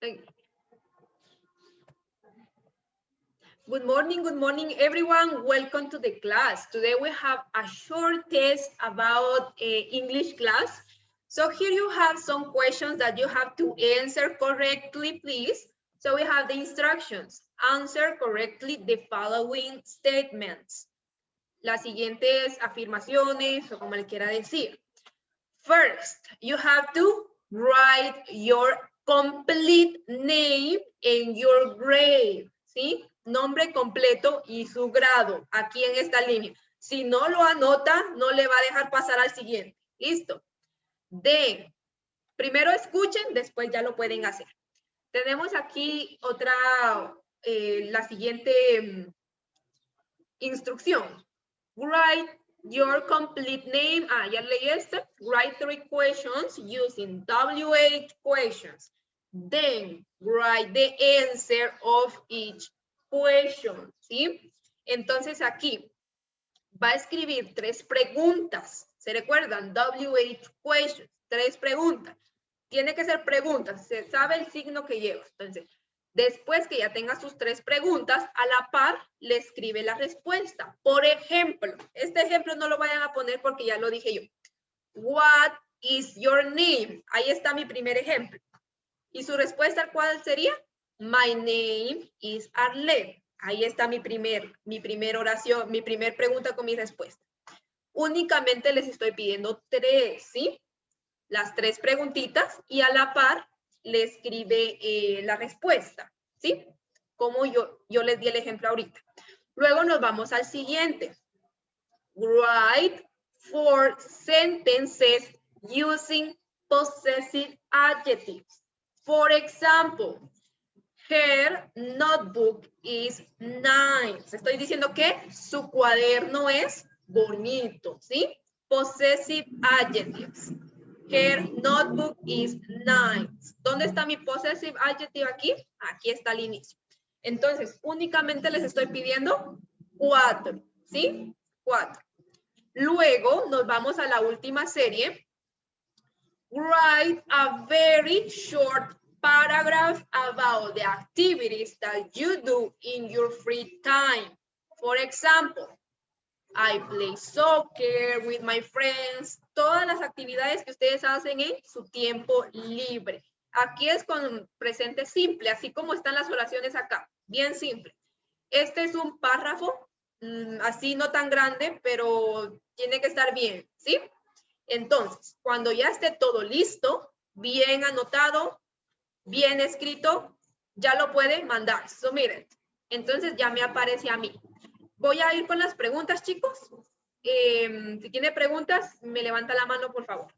Good morning, everyone. Welcome to the class. Today we have a short test about English class. So here you have some questions that you have to answer correctly, please. So we have the instructions. Answer correctly the following statements. Las siguientes afirmaciones o como le quiera decir. First, you have to write your complete name and your grade, ¿sí? Nombre completo y su grado aquí en esta línea. Si no lo anota, no le va a dejar pasar al siguiente. ¿Listo? Then, primero escuchen, después ya lo pueden hacer. Tenemos aquí otra, la siguiente instrucción. Write your complete name. Ya leí este. Write 3 questions using WH questions. Then write the answer of each question. ¿Sí? Entonces aquí va a escribir 3 preguntas. ¿Se recuerdan? WH questions. 3 preguntas. Tiene que ser preguntas. Se sabe el signo que lleva. Entonces, después que ya tenga sus 3 preguntas, a la par le escribe la respuesta. Por ejemplo, este ejemplo no lo vayan a poner porque ya lo dije yo. What is your name? Ahí está mi primer ejemplo. ¿Y su respuesta cuál sería? My name is Arlene. Ahí está mi primer oración, mi primer pregunta con mi respuesta. Únicamente les estoy pidiendo 3, ¿sí? Las 3 preguntitas y a la par le escribe la respuesta, ¿sí? Como yo les di el ejemplo ahorita. Luego nos vamos al siguiente. Write 4 sentences using possessive adjectives. For example, her notebook is nice. Estoy diciendo que su cuaderno es bonito, ¿sí? Possessive adjectives. Her notebook is nice. ¿Dónde está mi possessive adjective aquí? Aquí está al inicio. Entonces, únicamente les estoy pidiendo 4, ¿sí? 4. Luego nos vamos a la última serie. Write a very short paragraph about the activities that you do in your free time. For example, I play soccer with my friends. Todas las actividades que ustedes hacen en su tiempo libre. Aquí es con presente simple, así como están las oraciones acá. Bien simple. Este es un párrafo, así no tan grande, pero tiene que estar bien, ¿sí? Entonces, cuando ya esté todo listo, bien anotado, bien escrito, ya lo pueden mandar. So, miren, entonces ya me aparece a mí. Voy a ir con las preguntas, chicos. Si tiene preguntas, me levanta la mano, por favor.